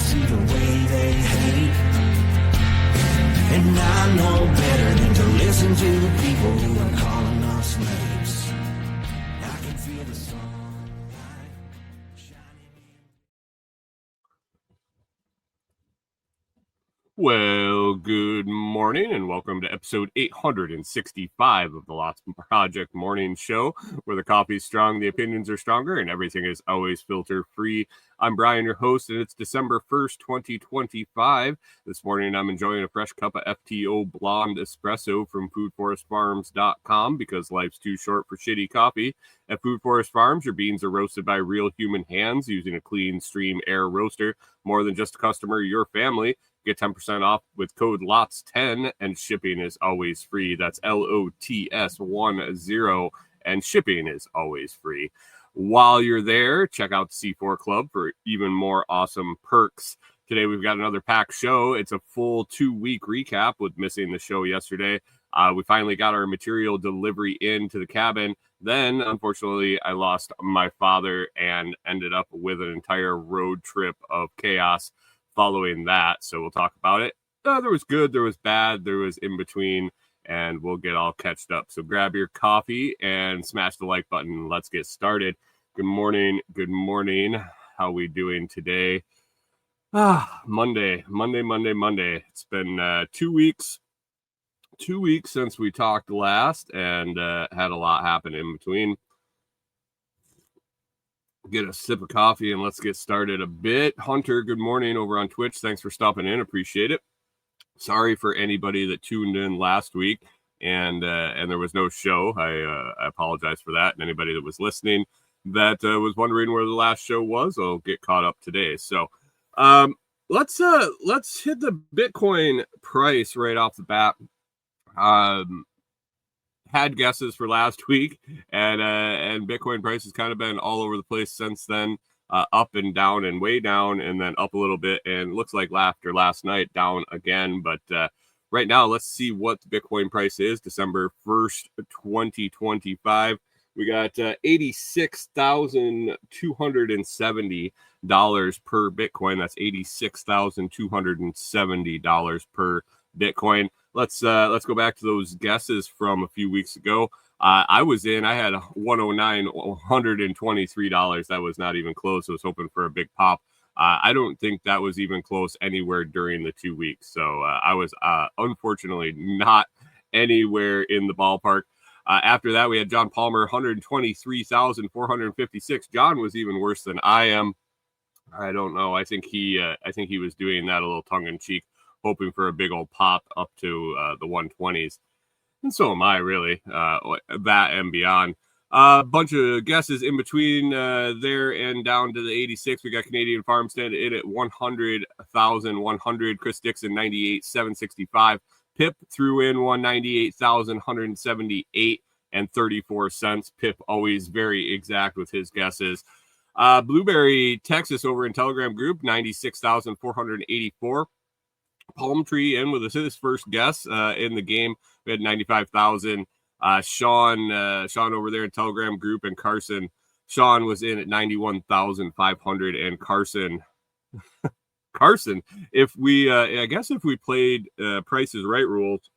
see the way they hate. And I know better than to listen to the people who are calling us slaves. I can feel the sunlight shining in. Well, good morning and welcome to episode 865 of the Lots Project Morning Show, where the coffee's strong, the opinions are stronger, and everything is always filter free. I'm Brian, your host, and it's December 1st, 2025. This morning I'm enjoying a fresh cup of FTO Blonde Espresso from foodforestfarms.com because life's too short for shitty coffee. At Food Forest Farms, your beans are roasted by real human hands using a clean stream air roaster. More than just a customer, your family. Get 10% off with code LOTS10, and shipping is always free. That's LOTS10, and shipping is always free. While you're there, check out the C4 Club for even more awesome perks. Today, we've got another packed show. It's a full 2-week recap with missing the show yesterday. We finally got our material delivery into the cabin. Then, unfortunately, I lost my father and ended up with an entire road trip of chaos following that. So we'll talk about it. There was good, there was bad, there was in between, and we'll get all catched up. So grab your coffee and smash the like button. Let's get started. Good morning. Good morning. How we doing today? Monday. It's been 2 weeks. 2 weeks since we talked last, and had a lot happen in between. Get a sip of coffee and let's get started a bit. Hunter, good morning over on Twitch. Thanks for stopping in. Appreciate it. Sorry for anybody that tuned in last week and there was no show. I apologize for that. And anybody that was listening that was wondering where the last show was, I'll get caught up today. So let's hit the Bitcoin price right off the bat. Had guesses for last week, and Bitcoin price has kind of been all over the place since then, up and down and way down, and then up a little bit, and looks like after last night down again. But right now, let's see what the Bitcoin price is. December 1st, 2025. We got $86,270 per Bitcoin. That's $86,270 per Bitcoin. Let's go back to those guesses from a few weeks ago. I had $109,123. That was not even close. I was hoping for a big pop. I don't think that was even close anywhere during the 2 weeks. So I was unfortunately not anywhere in the ballpark. After that, we had John Palmer, 123,456. John was even worse than I am. I don't know. I think he was doing that a little tongue in cheek, hoping for a big old pop up to the 120s. And so am I, really, that and beyond. A bunch of guesses in between there and down to the 86. We got Canadian Farmstead in at 100,100. Chris Dixon, 98,765. Pip threw in 198,178 and 34 cents. Pip always very exact with his guesses. Blueberry, Texas over in Telegram group, 96,484. Palm Tree in with his first guess in the game. We had 95,000. Sean over there in Telegram group, and Carson. Sean was in at 91,500, and Carson. If we played Price is Right rules,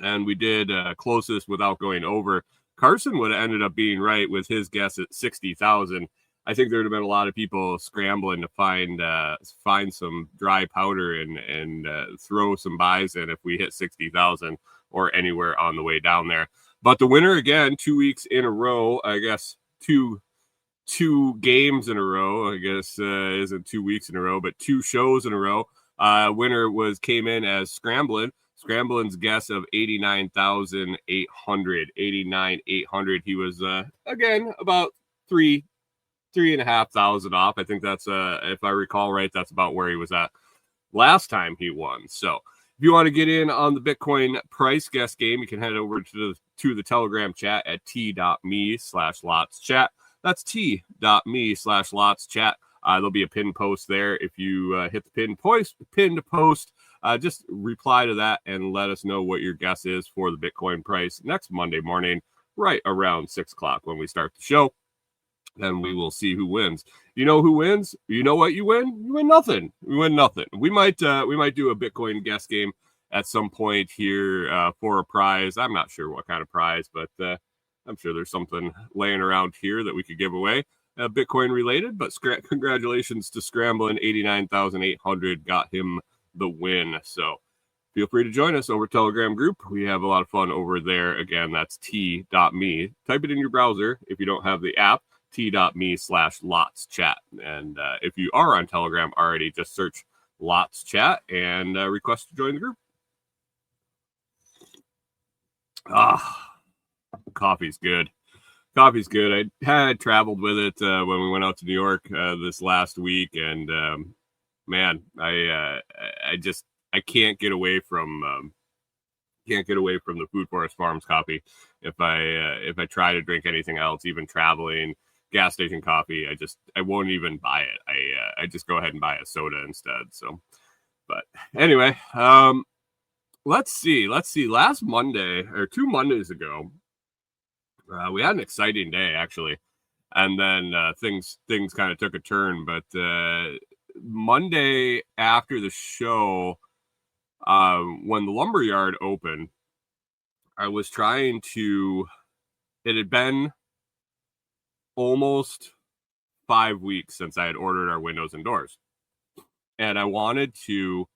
and we did closest without going over, Carson would have ended up being right with his guess at 60,000. I think there would have been a lot of people scrambling to find some dry powder and throw some buys in if we hit 60,000 or anywhere on the way down there. But the winner again, 2 weeks in a row, I guess two games in a row, I guess isn't 2 weeks in a row, but 2 shows in a row. Winner came in as Scrambling's guess of 89,800. 89,800. He was again about 3,500 off. I think that's if I recall right, that's about where he was at last time he won. So if you want to get in on the Bitcoin price guess game, you can head over to the Telegram chat at t.me/LotsChat. That's t.me/LotsChat. There'll be a pinned post there. If you hit the pinned post, just reply to that and let us know what your guess is for the Bitcoin price next Monday morning, right around 6 o'clock when we start the show. then we will see who wins. You know who wins? You know what you win? You win nothing. We win nothing. We might do a Bitcoin guess game at some point here for a prize. I'm not sure what kind of prize, but I'm sure there's something laying around here that we could give away, Bitcoin related. But congratulations to Scrambling 89,800, got him the win. So feel free to join us over Telegram group. We have a lot of fun over there. Again, that's t.me. Type it in your browser if you don't have the app. t.me/LotsChat. And if you are on Telegram already, just search Lots Chat and request to join the group. Coffee's good. Coffee's good. I had traveled with it when we went out to New York this last week, and man, I can't get away from the Food Forest Farms coffee. If I try to drink anything else, even traveling, gas station coffee, I won't even buy it. I just go ahead and buy a soda instead. So, but anyway, let's see. Last Monday or 2 Mondays ago, we had an exciting day actually, and then things kind of took a turn. But Monday after the show, when the lumberyard opened, I was trying to. It had been almost 5 weeks since I had ordered our windows and doors, and I wanted to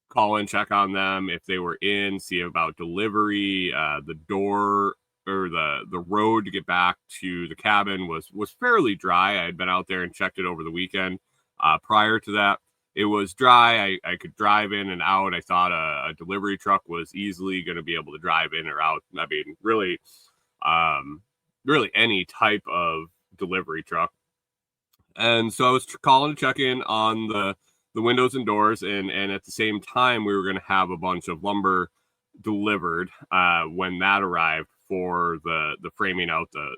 call and check on them if they were in, see about delivery. The door or the road to get back to the cabin was fairly dry. I had been out there and checked it over the weekend. Prior to that, it was dry. I could drive in and out. I thought a delivery truck was easily going to be able to drive in or out. I mean, really any type of delivery truck. And so I was calling to check in on the windows and doors, and at the same time we were going to have a bunch of lumber delivered when that arrived for the framing out the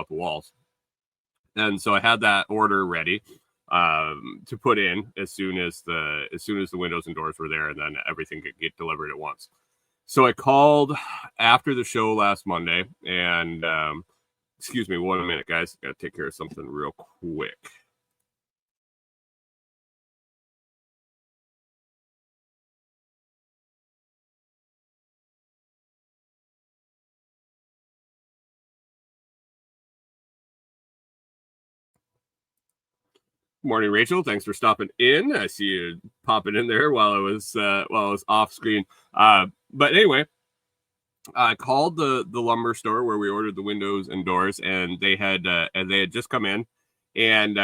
walls. And so I had that order ready to put in as soon as the windows and doors were there, and then everything could get delivered at once. So I called after the show last Monday, and excuse me 1 minute, guys. Got to take care of something real quick. Morning, Rachel. Thanks for stopping in. I see you popping in there while I was off screen. But anyway, I called the lumber store where we ordered the windows and doors, and they had just come in and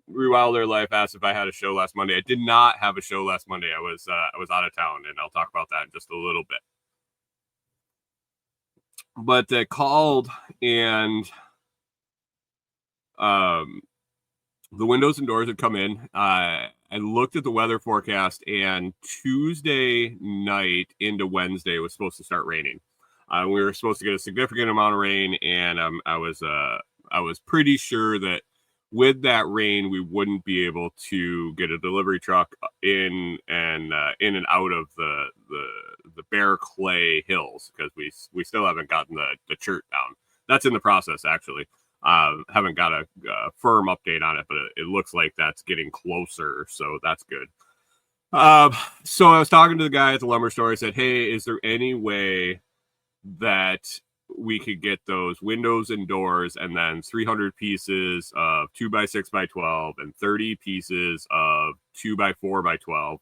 rewild their life. Asked if I had a show last Monday. I did not have a show last Monday. I was out of town, and I'll talk about that in just a little bit. But they called, and the windows and doors had come in. I looked at the weather forecast, and Tuesday night into Wednesday was supposed to start raining. We were supposed to get a significant amount of rain, and I was pretty sure that with that rain, we wouldn't be able to get a delivery truck in and out of the bare clay hills, because we still haven't gotten the chert down. That's in the process, actually. Haven't got a firm update on it, but it looks like that's getting closer, so that's good. So I was talking to the guy at the lumber store. I said, hey, is there any way that we could get those windows and doors, and then 300 pieces of 2x6x12 and 30 pieces of 2x4x12?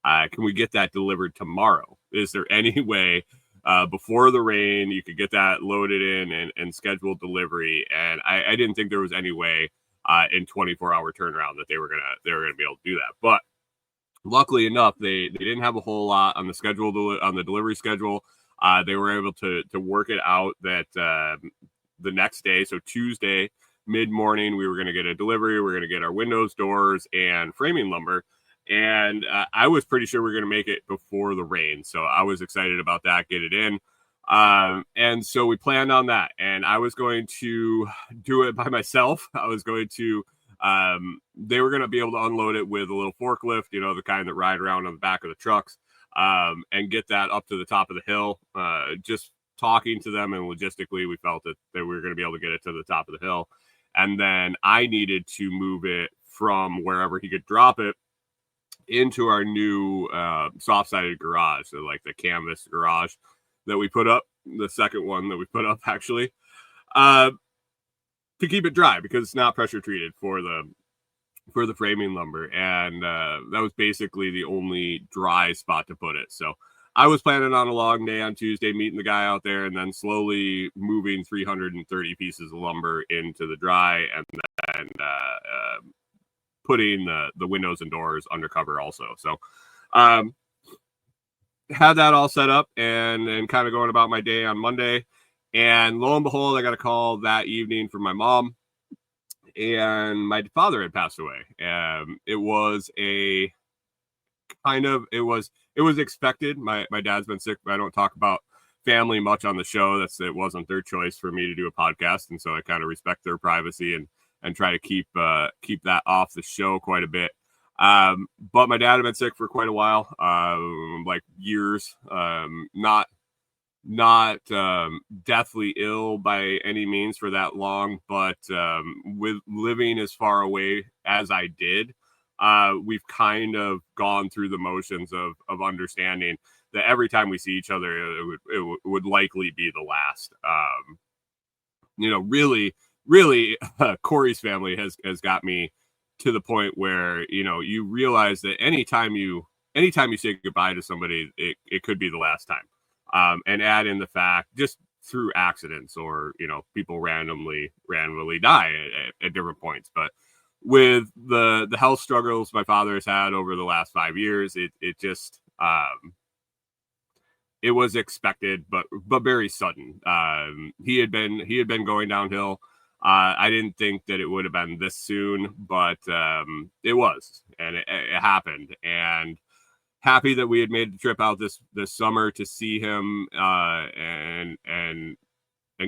Can we get that delivered tomorrow? Is there any way before the rain you could get that loaded in and schedule delivery? And I didn't think there was any way in 24-hour turnaround that they were gonna be able to do that. But luckily enough, they didn't have a whole lot on the schedule, on the delivery schedule. They were able to work it out that the next day, so Tuesday mid-morning, we were going to get a delivery. We were going to get our windows, doors, and framing lumber. And I was pretty sure we were going to make it before the rain. So I was excited about that, get it in. And so we planned on that. And I was going to do it by myself. I was going to, they were going to be able to unload it with a little forklift, the kind that ride around on the back of the trucks, and get that up to the top of the hill, just talking to them, and logistically we felt that we were going to be able to get it to the top of the hill. And then I needed to move it from wherever he could drop it into our new soft-sided garage, so like the canvas garage that we put up, the second one that we put up actually, to keep it dry because it's not pressure treated for the framing lumber. And that was basically the only dry spot to put it. So I was planning on a long day on Tuesday, meeting the guy out there, and then slowly moving 330 pieces of lumber into the dry, and then putting the windows and doors under cover also. So had that all set up and kind of going about my day on Monday. And lo and behold, I got a call that evening from my mom, and my father had passed away. It was a it was expected. My dad's been sick. I don't talk about family much on the show. It wasn't their choice for me to do a podcast, and so I kind of respect their privacy and try to keep that off the show quite a bit. But my dad had been sick for quite a while, like years. Not deathly ill by any means for that long, but with living as far away as I did, we've kind of gone through the motions of understanding that every time we see each other, it would likely be the last. Really, Corey's family has got me to the point where, you realize that anytime you say goodbye to somebody, it could be the last time. And add in the fact, just through accidents or, people randomly die at different points. But with the health struggles my father has had over the last 5 years, it just, it was expected, but very sudden. He had been going downhill. I didn't think that it would have been this soon, but it was, and it happened. And happy that we had made the trip out this summer to see him, and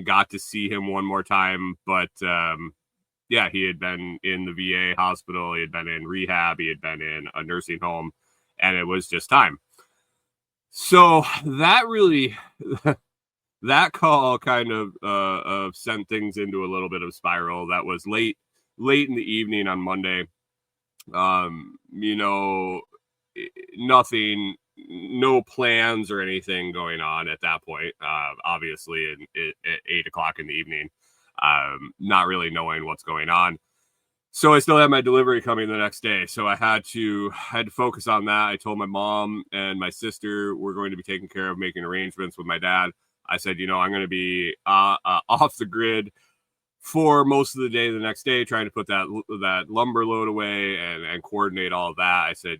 got to see him one more time. But yeah, he had been in the VA hospital, he had been in rehab, he had been in a nursing home, and it was just time. So that really, that call kind of sent things into a little bit of spiral. That was late in the evening on Monday. Nothing, no plans or anything going on at that point. Obviously, at 8:00 in the evening, not really knowing what's going on. So I still had my delivery coming the next day. So I had to focus on that. I told my mom and my sister we're going to be taking care of making arrangements with my dad. I said, I'm going to be off the grid for most of the day the next day, trying to put that lumber load away and coordinate all of that. I said,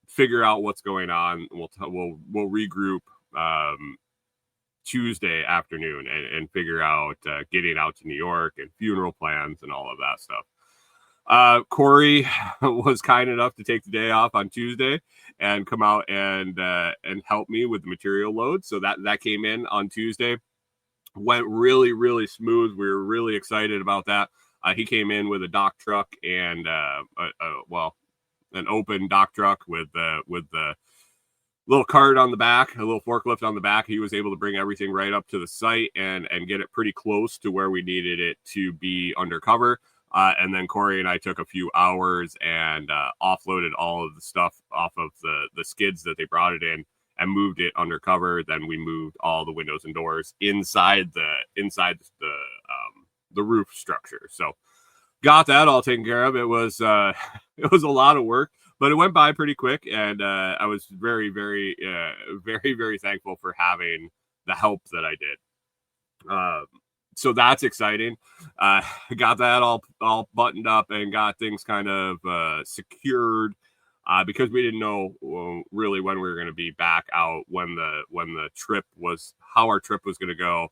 figure out what's going on. We'll regroup Tuesday afternoon and figure out getting out to New York and funeral plans and all of that stuff. Corey was kind enough to take the day off on Tuesday and come out and help me with the material load. So that came in on Tuesday. Went really, really smooth. We were really excited about that. He came in with a dock truck and an open dock truck with the little cart on the back, a little forklift on the back. He was able to bring everything right up to the site and get it pretty close to where we needed it to be undercover. And then Corey and I took a few hours and offloaded all of the stuff off of the skids that they brought it in and moved it undercover. Then we moved all the windows and doors inside the roof structure. So got that all taken care of. It was a lot of work, but it went by pretty quick. And I was very, very, very, very thankful for having the help that I did. So that's exciting. Got that all buttoned up and got things kind of secured because we didn't know really when we were going to be back out, when the trip was, how our trip was going to go,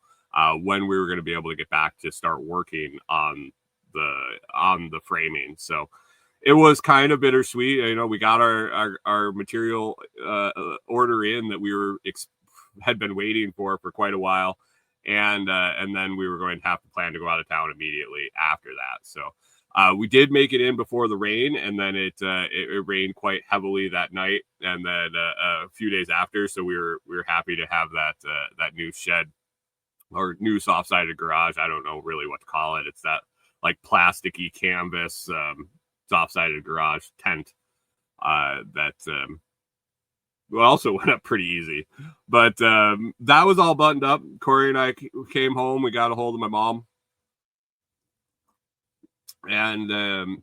when we were going to be able to get back to start working on the framing. So it was kind of bittersweet. We got our material order in that we had been waiting for quite a while. And then we were going to have to plan to go out of town immediately after that. So We did make it in before the rain, and then it rained quite heavily that night, and then a few days after. So we were happy to have that new shed or new soft-sided garage. I don't know really what to call it. It's that like plasticky canvas soft-sided garage tent that also went up pretty easy. But that was all buttoned up. Corey and I came home. We got a hold of my mom, and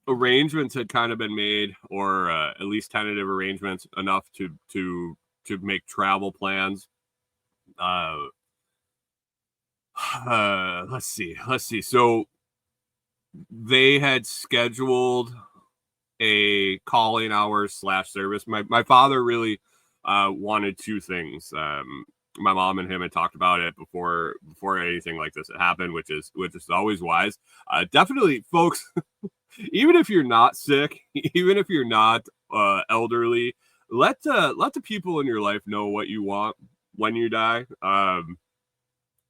arrangements had kind of been made, or at least tentative arrangements enough to make travel plans. Let's see. So they had scheduled a calling hours / service. My father really wanted two things. My mom and him had talked about it before anything like this had happened, which is always wise. Definitely, folks, even if you're not sick, even if you're not elderly, let the people in your life know what you want when you die.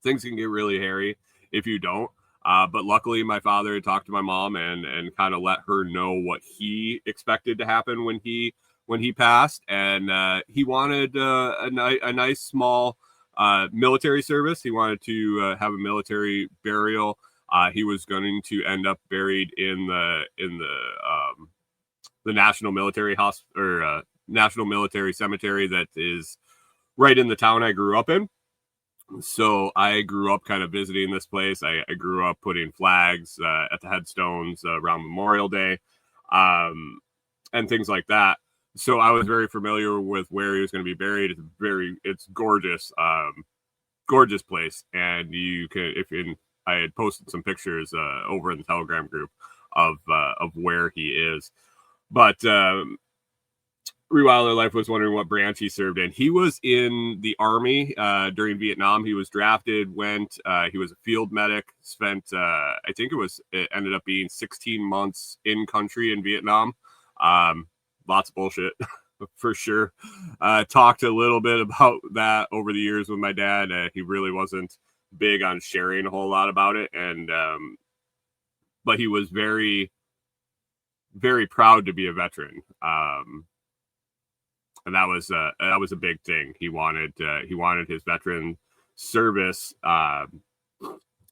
Things can get really hairy if you don't. But luckily, my father had talked to my mom and kind of let her know what he expected to happen when he passed, and he wanted a nice small military service. He wanted to have a military burial. He was going to end up buried in the National Military Hospital or National Military Cemetery that is right in the town I grew up in. So I grew up kind of visiting this place. I grew up putting flags at the headstones around Memorial Day and things like that. So I was very familiar with where he was going to be buried. It's gorgeous, gorgeous place. And you can, I had posted some pictures over in the Telegram group of where he is. But Rewilder Life was wondering what branch he served in. He was in the Army during Vietnam. He was drafted, he was a field medic, spent, I think it ended up being 16 months in country in Vietnam. Lots of bullshit, for sure. Talked a little bit about that over the years with my dad. He really wasn't big on sharing a whole lot about it. But he was very, very proud to be a veteran. And that was a big thing. He wanted his veteran service.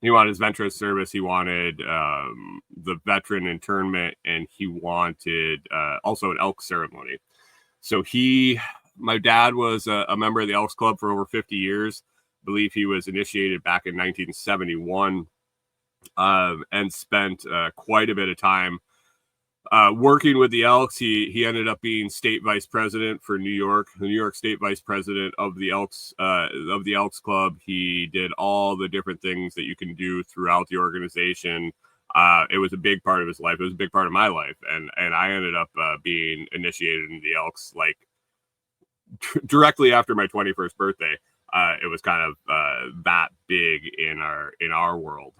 He wanted his veteran service. He wanted the veteran internment, and he wanted also an Elks ceremony. So my dad was a member of the Elks Club for over 50 years. I believe he was initiated back in 1971, and spent quite a bit of time working with the Elks. He ended up being state vice president for New York, the New York state vice president of the Elks Club. He did all the different things that you can do throughout the organization. It was a big part of his life. It was a big part of my life, and I ended up being initiated into the Elks like directly after my 21st birthday. It was kind of that big in our world.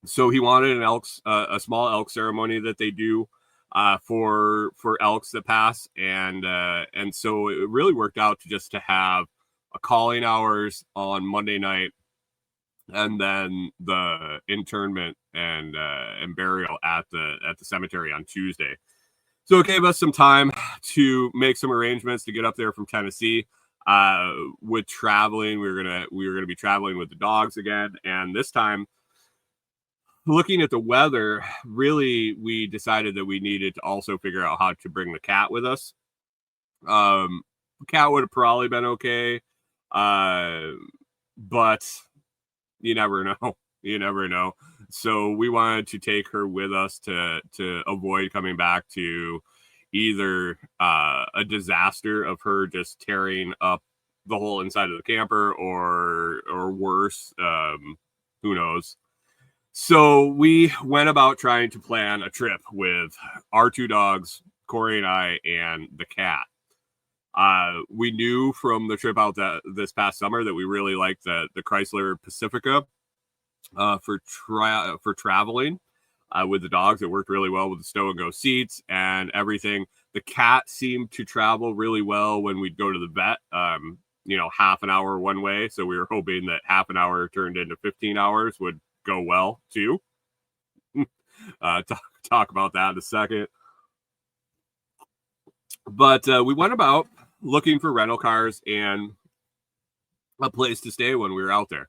So he wanted a small elk ceremony that they do for elks that pass, and so it really worked out to have a calling hours on Monday night, and then the internment and burial at the cemetery on Tuesday. So it gave us some time to make some arrangements to get up there from Tennessee. With traveling, we were gonna be traveling with the dogs again, and this time, looking at the weather, really, we decided that we needed to also figure out how to bring the cat with us. The cat would have probably been okay, but you never know. You never know. So we wanted to take her with us to avoid coming back to either a disaster of her just tearing up the whole inside of the camper, or worse. Who knows? So we went about trying to plan a trip with our two dogs, Corey and I, and the cat. We knew from the trip out this past summer that we really liked the Chrysler Pacifica for traveling with the dogs. It worked really well with the stow and go seats and everything. The cat seemed to travel really well when we'd go to the vet. Half an hour one way. So we were hoping that half an hour turned into 15 hours would go well too. talk about that in a second. But we went about looking for rental cars and a place to stay when we were out there.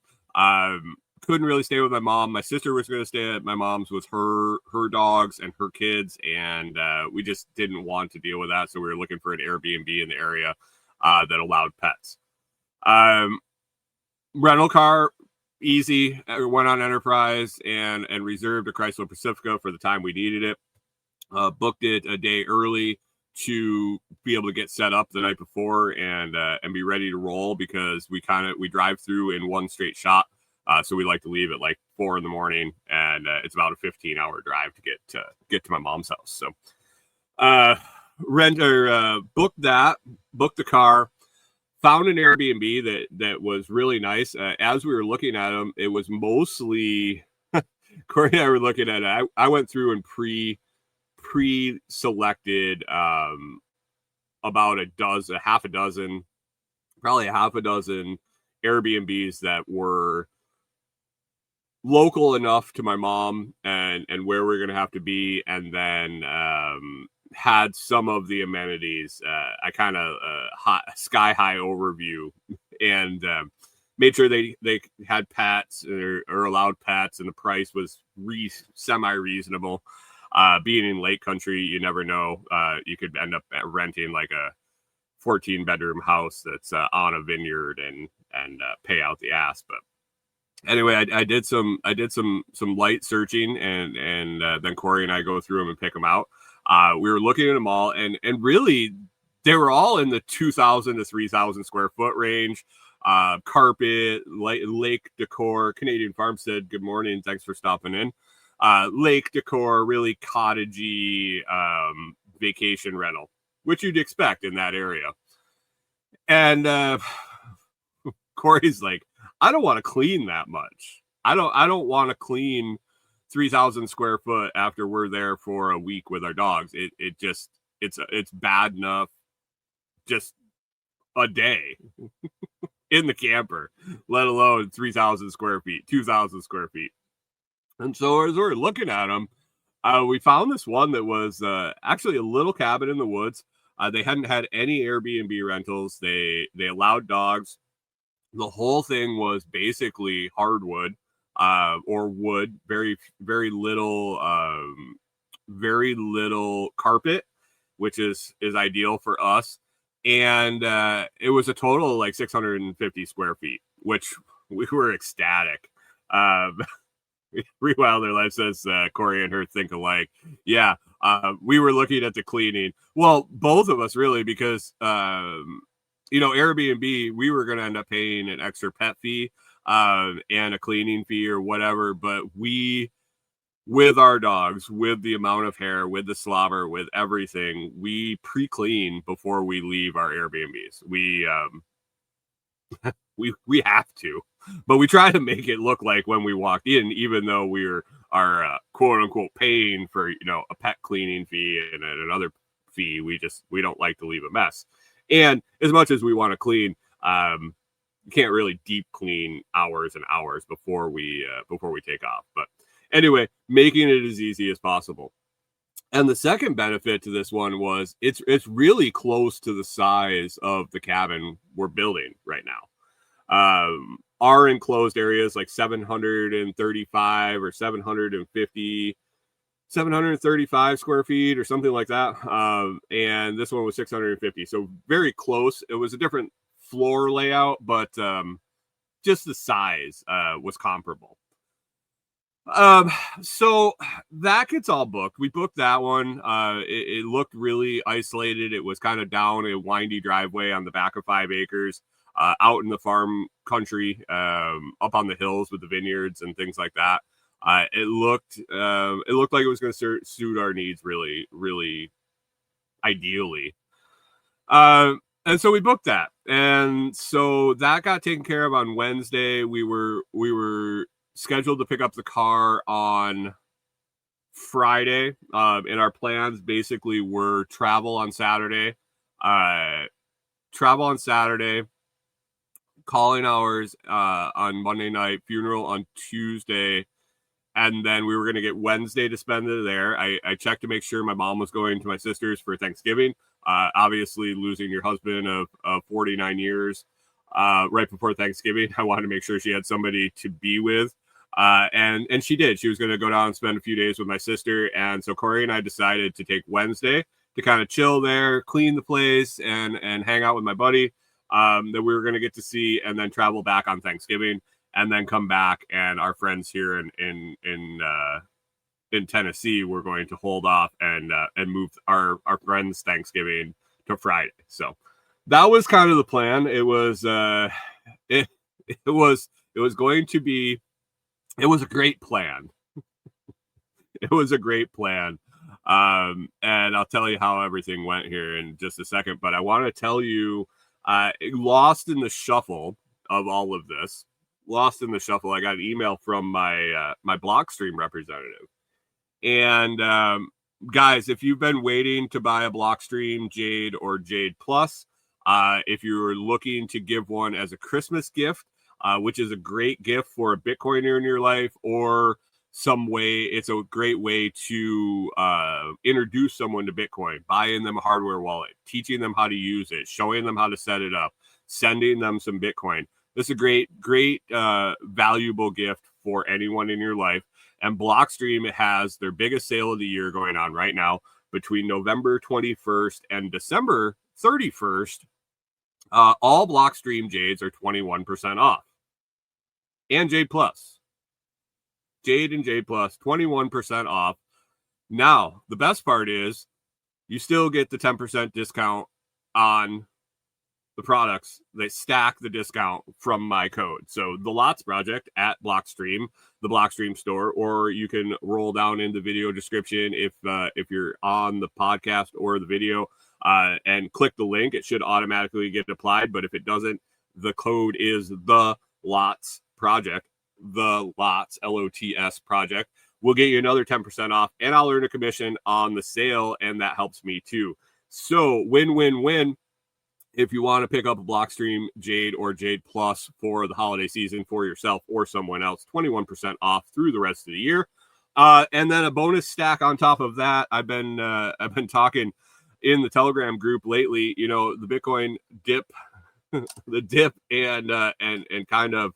Couldn't really stay with my mom. My sister was going to stay at my mom's with her dogs and her kids, and we just didn't want to deal with that. So we were looking for an Airbnb in the area that allowed pets. Rental car, easy. Went on Enterprise and reserved a Chrysler Pacifica for the time we needed it. Booked it a day early to be able to get set up the night before and be ready to roll, because we drive through in one straight shot. So we like to leave at like 4 a.m, and it's about a 15-hour drive to get to my mom's house. So booked the car, found an Airbnb that was really nice. As we were looking at them, it was mostly Corey and I were looking at it. I went through and pre-selected about probably a half a dozen Airbnbs that were local enough to my mom and where we're going to have to be, and then had some of the amenities. I kind of sky high overview, and made sure they had pets or allowed pets, and the price was semi reasonable. Being in lake country, you never know. You could end up renting like a 14-bedroom house that's on a vineyard and pay out the ass. But anyway, I did some light searching, and then Corey and I go through them and pick them out. We were looking at them all, and really they were all in the 2,000 to 3,000 square foot range. Carpet, lake decor. Canadian Farmstead, good morning. Thanks for stopping in. Lake decor, really cottagey vacation rental, which you'd expect in that area. And Corey's like, I don't want to clean that much. I don't want to clean 3,000 square foot after we're there for a week with our dogs. It's bad enough just a day in the camper, let alone 3,000 square feet, 2,000 square feet. And so as we're looking at them, we found this one that was actually a little cabin in the woods. They hadn't had any Airbnb rentals. They allowed dogs. The whole thing was basically hardwood or wood, very, very little carpet, which is ideal for us. And it was a total of like 650 square feet, which we were ecstatic. Rewild Their Life says Corey and her think alike. Yeah, we were looking at the cleaning. Well, both of us really, because Airbnb, we were going to end up paying an extra pet fee and a cleaning fee or whatever. But we, with our dogs, with the amount of hair, with the slobber, with everything, we pre-clean before we leave our Airbnbs. We have to, but we try to make it look like when we walked in, even though we are quote unquote paying for a pet cleaning fee and another fee. We don't like to leave a mess. And as much as we want to clean, you can't really deep clean hours and hours before we take off. But anyway, making it as easy as possible. And the second benefit to this one was it's really close to the size of the cabin we're building right now. Our enclosed area is like 735 or 735 square feet or something like that. And this one was 650. So very close. It was a different floor layout, but just the size was comparable. So that gets all booked. We booked that one. It looked really isolated. It was kind of down a windy driveway on the back of 5 acres. Out in the farm country, up on the hills with the vineyards and things like that. It looked like it was going to suit our needs really, really ideally. And so we booked that, and so that got taken care of on Wednesday. We were scheduled to pick up the car on Friday, and our plans basically were travel on Saturday, calling hours on Monday night, funeral on Tuesday, and then we were going to get Wednesday to spend it there. I checked to make sure my mom was going to my sister's for Thanksgiving. Obviously, losing your husband of 49 years right before Thanksgiving, I wanted to make sure she had somebody to be with. And she did. She was going to go down and spend a few days with my sister. And so Corey and I decided to take Wednesday to kind of chill there, clean the place, and hang out with my buddy that we were going to get to see, and then travel back on Thanksgiving, and then come back. And our friends here in Tennessee were going to hold off and move our friends' Thanksgiving to Friday. So that was kind of the plan. It was it was going to be. It was a great plan. It was a great plan. And I'll tell you how everything went here in just a second. But I want to tell you, lost in the shuffle of all of this, I got an email from my Blockstream representative. And guys, if you've been waiting to buy a Blockstream Jade or Jade Plus, if you're looking to give one as a Christmas gift, which is a great gift for a Bitcoiner in your life, or some way, it's a great way to introduce someone to Bitcoin, buying them a hardware wallet, teaching them how to use it, showing them how to set it up, sending them some Bitcoin. This is a great valuable gift for anyone in your life. And Blockstream has their biggest sale of the year going on right now between November 21st and December 31st. All Blockstream Jades are 21% off. And Jade Plus. Jade and Jade Plus, 21% off. Now, the best part is you still get the 10% discount on the products that stack the discount from my code. So the Lots Project at Blockstream, the Blockstream store, or you can roll down in the video description if you're on the podcast or the video and click the link. It should automatically get applied, but if it doesn't, the code is the Lots Project, the Lots, LOTS project. We'll get you another 10% off, and I'll earn a commission on the sale, and that helps me too. So win-win-win. If you want to pick up a Blockstream Jade or Jade Plus for the holiday season for yourself or someone else, 21% off through the rest of the year. And then a bonus stack on top of that. I've been talking in the Telegram group lately, you know, the Bitcoin dip, the dip and kind of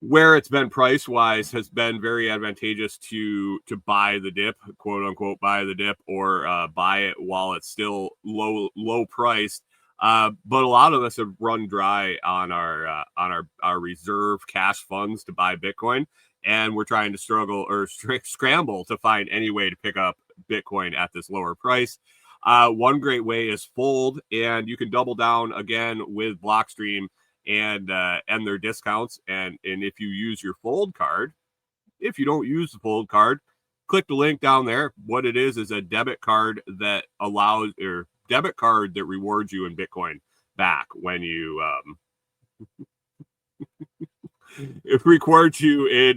where it's been price wise has been very advantageous to buy the dip, quote unquote, buy the dip, or buy it while it's still low priced. But a lot of us have run dry on our reserve cash funds to buy Bitcoin, and we're trying to scramble to find any way to pick up Bitcoin at this lower price. One great way is Fold, and you can double down again with Blockstream and their discounts. And if you use your Fold card, if you don't use the Fold card, click the link down there. What it is a debit card that rewards you in Bitcoin back when you it rewards you in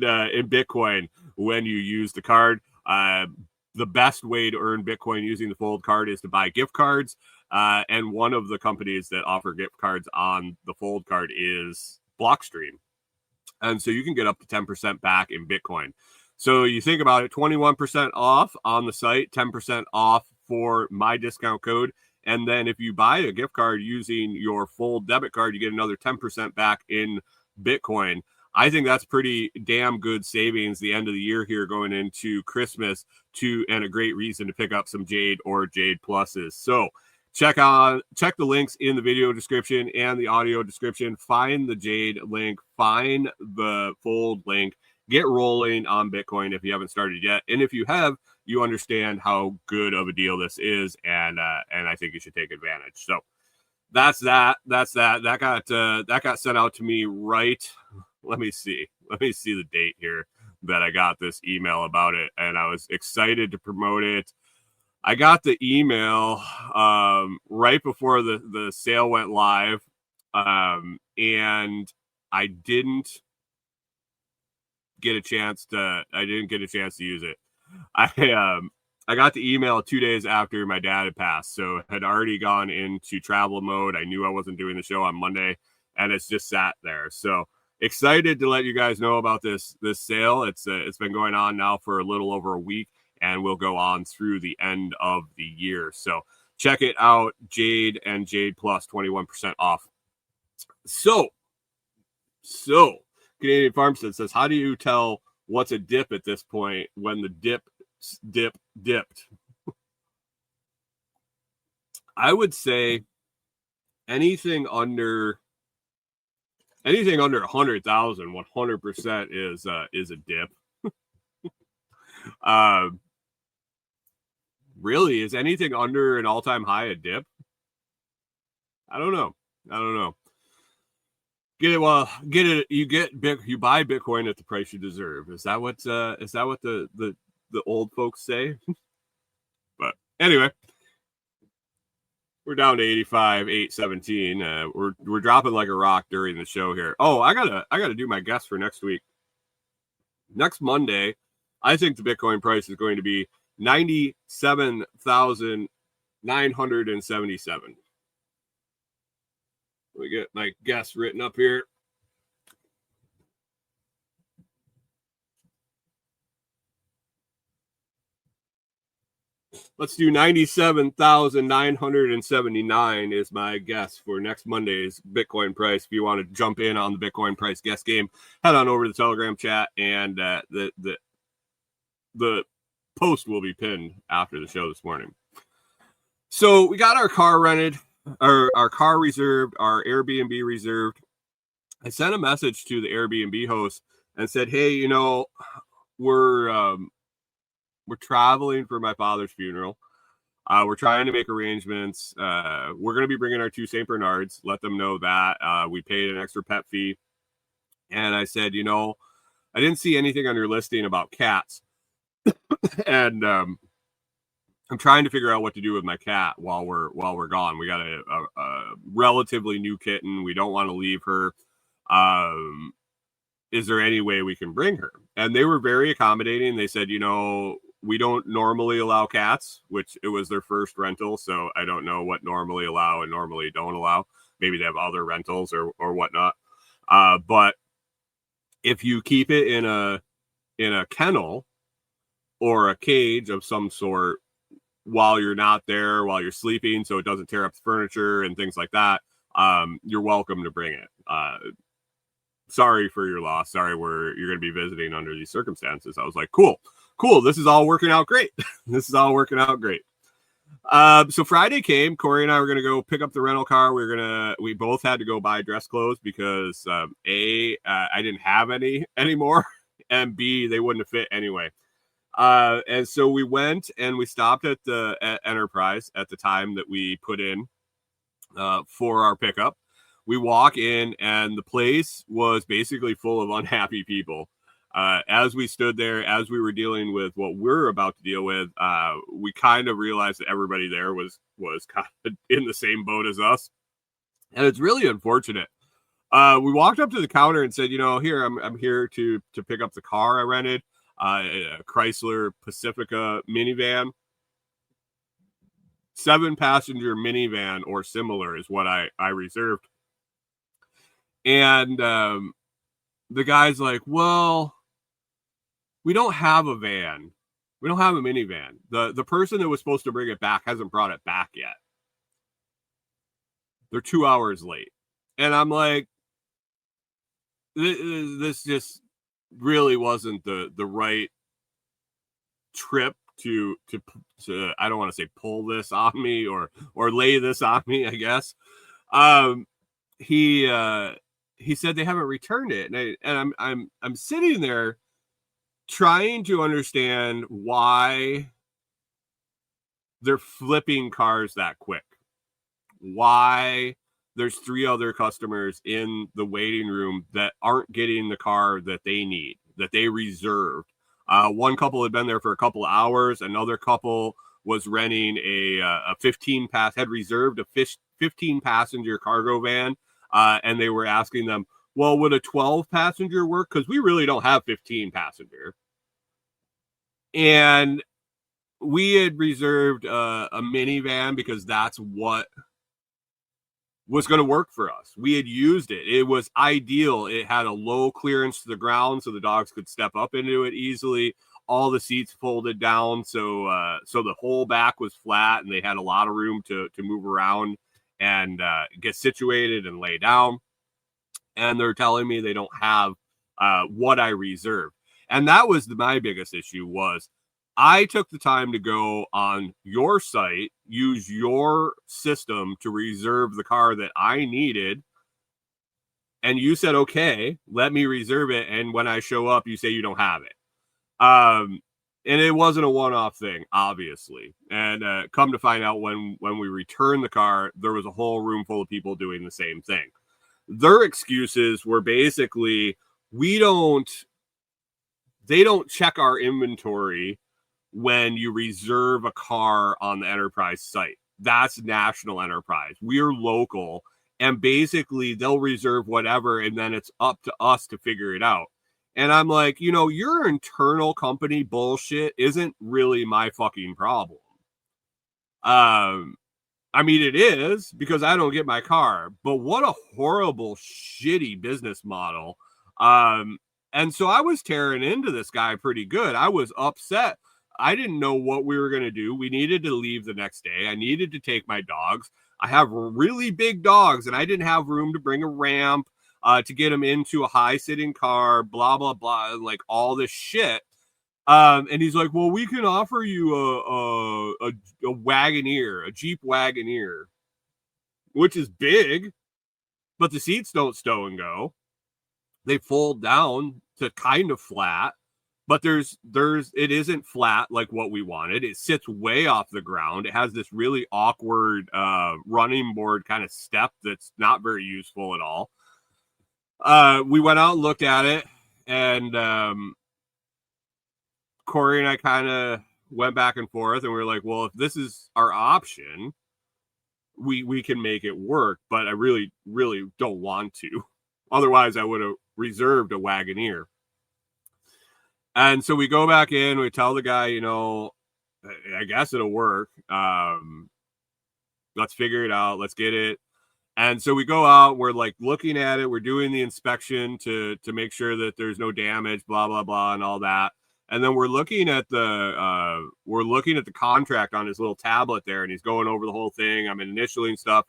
Bitcoin when you use the card. The best way to earn Bitcoin using the Fold card is to buy gift cards. And one of the companies that offer gift cards on the Fold card is Blockstream. And so you can get up to 10% back in Bitcoin. So you think about it, 21% off on the site, 10% off for my discount code. And then if you buy a gift card using your Fold debit card, you get another 10% back in Bitcoin. I think that's pretty damn good savings the end of the year here going into Christmas and a great reason to pick up some Jade or Jade Pluses. So check the links in the video description and the audio description. Find the Jade link, find the Fold link, get rolling on Bitcoin if you haven't started yet. And if you have, you understand how good of a deal this is, and I think you should take advantage. So that's that. That got sent out to me right. Let me see the date here that I got this email about it, and I was excited to promote it. I got the email right before the sale went live, and I didn't get a chance to use it. I got the email 2 days after my dad had passed, so had already gone into travel mode. I knew I wasn't doing the show on Monday, and it's just sat there. So excited to let you guys know about this sale. It's been going on now for a little over a week, and will go on through the end of the year. So check it out, Jade and Jade Plus, 21% off. So Canadian Farmstead says, how do you tell what's a dip at this point when the dipped? I would say anything under 100,000, 100% is a dip. Really, is anything under an all-time high a dip? I don't know. You buy Bitcoin at the price you deserve. Is that what the old folks say? But anyway, we're down to 85, 817. We're dropping like a rock during the show here. Oh, I gotta do my guess for next week. Next Monday, I think the Bitcoin price is going to be 97,977. Let me get my guess written up here. Let's do 97,979 is my guess for next Monday's Bitcoin price. If you want to jump in on the Bitcoin price guess game, head on over to the Telegram chat, and the post will be pinned after the show this morning. So we got our car rented, our car reserved, our Airbnb reserved. I sent a message to the Airbnb host and said, hey, we're traveling for my father's funeral. We're trying to make arrangements. We're going to be bringing our 2 St. Bernards. Let them know that we paid an extra pet fee. And I said, I didn't see anything on your listing about cats. And I'm trying to figure out what to do with my cat while we're gone. We got a relatively new kitten. We don't want to leave her. Is there any way we can bring her? And they were very accommodating. They said, we don't normally allow cats, which it was their first rental. So I don't know what normally allow and normally don't allow. Maybe they have other rentals or whatnot. But if you keep it in a kennel or a cage of some sort while you're not there, while you're sleeping, so it doesn't tear up the furniture and things like that, you're welcome to bring it. Sorry for your loss. Sorry you're going to be visiting under these circumstances. I was like, cool. This is all working out great. So Friday came. Corey and I were going to go pick up the rental car. We both had to go buy dress clothes because I didn't have any anymore, and B, they wouldn't have fit anyway. And so we went and we stopped at Enterprise at the time that we put in for our pickup. We walk in and the place was basically full of unhappy people. As we stood there, as we were dealing with what we're about to deal with, we kind of realized that everybody there was kind of in the same boat as us. And it's really unfortunate. We walked up to the counter and said, here, I'm here to pick up the car I rented, a Chrysler Pacifica minivan. 7-passenger minivan or similar is what I reserved. And the guy's like, well, we don't have a van. We don't have a minivan. The person that was supposed to bring it back hasn't brought it back yet. They're 2 hours late. And I'm like, this just really wasn't the right trip to I don't want to say pull this on me or lay this on me, I guess. He said they haven't returned it, and I'm sitting there trying to understand why they're flipping cars that quick. Why there's 3 other customers in the waiting room that aren't getting the car that they need, that they reserved. One couple had been there for a couple of hours. Another couple was renting a 15-pass, had reserved a 15-passenger cargo van. And they were asking them, well, would a 12-passenger work? Because we really don't have 15-passenger. And we had reserved a minivan because that's what was going to work for us. We had used it. It was ideal. It had a low clearance to the ground so the dogs could step up into it easily. All the seats folded down, so the whole back was flat, and they had a lot of room to move around and get situated and lay down. And they're telling me they don't have what I reserved. And that was my biggest issue was I took the time to go on your site, use your system to reserve the car that I needed. And you said, okay, let me reserve it. And when I show up, you say you don't have it. And it wasn't a one-off thing, obviously. And come to find out when we returned the car, there was a whole room full of people doing the same thing. Their excuses were basically, they don't check our inventory when you reserve a car on the enterprise site. That's national enterprise. We're local, and basically they'll reserve whatever, and then it's up to us to figure it out. And I'm like, your internal company bullshit isn't really my fucking problem. I mean, it is, because I don't get my car, but what a horrible, shitty business model. And so I was tearing into this guy pretty good. I was upset. I didn't know what we were going to do. We needed to leave the next day. I needed to take my dogs. I have really big dogs, and I didn't have room to bring a ramp to get them into a high-sitting car, blah, blah, blah, like all this shit. And he's like, well, we can offer you a Wagoneer, a Jeep Wagoneer, which is big, but the seats don't stow and go. They fold down to kind of flat, but it isn't flat like what we wanted. It sits way off the ground. It has this really awkward running board kind of step that's not very useful at all. We went out and looked at it, and Corey and I kind of went back and forth, and we were like, well, if this is our option, we can make it work, but I really, really don't want to. Otherwise, I would have reserved a Wagoneer. And so we go back in, we tell the guy, I guess it'll work. Let's figure it out. Let's get it. And so we go out, we're like looking at it. We're doing the inspection to make sure that there's no damage, blah, blah, blah, and all that. And then we're looking at the contract on his little tablet there, and he's going over the whole thing. I'm initialing stuff,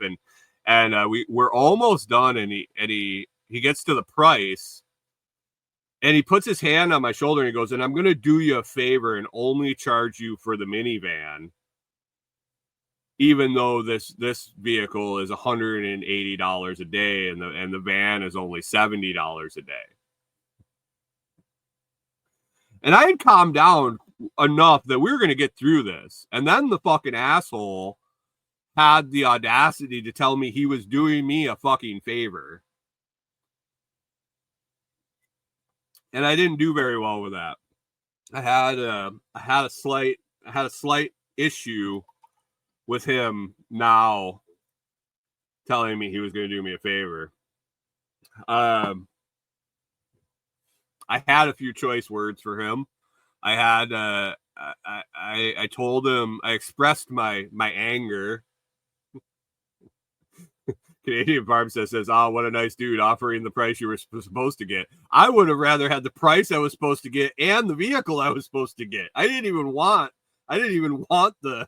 and we're almost done. And he gets to the price, and he puts his hand on my shoulder and he goes, and I'm going to do you a favor and only charge you for the minivan, even though this vehicle is $180 a day and the van is only $70 a day. And I had calmed down enough that we were going to get through this. And then the fucking asshole had the audacity to tell me he was doing me a fucking favor. And I didn't do very well with that. I had a slight issue with him now telling me he was going to do me a favor. I had a few choice words for him. I had I told him, I expressed my anger. Canadian Farm says, oh, what a nice dude, offering the price you were supposed to get. I would have rather had the price I was supposed to get and the vehicle I was supposed to get. I didn't even want the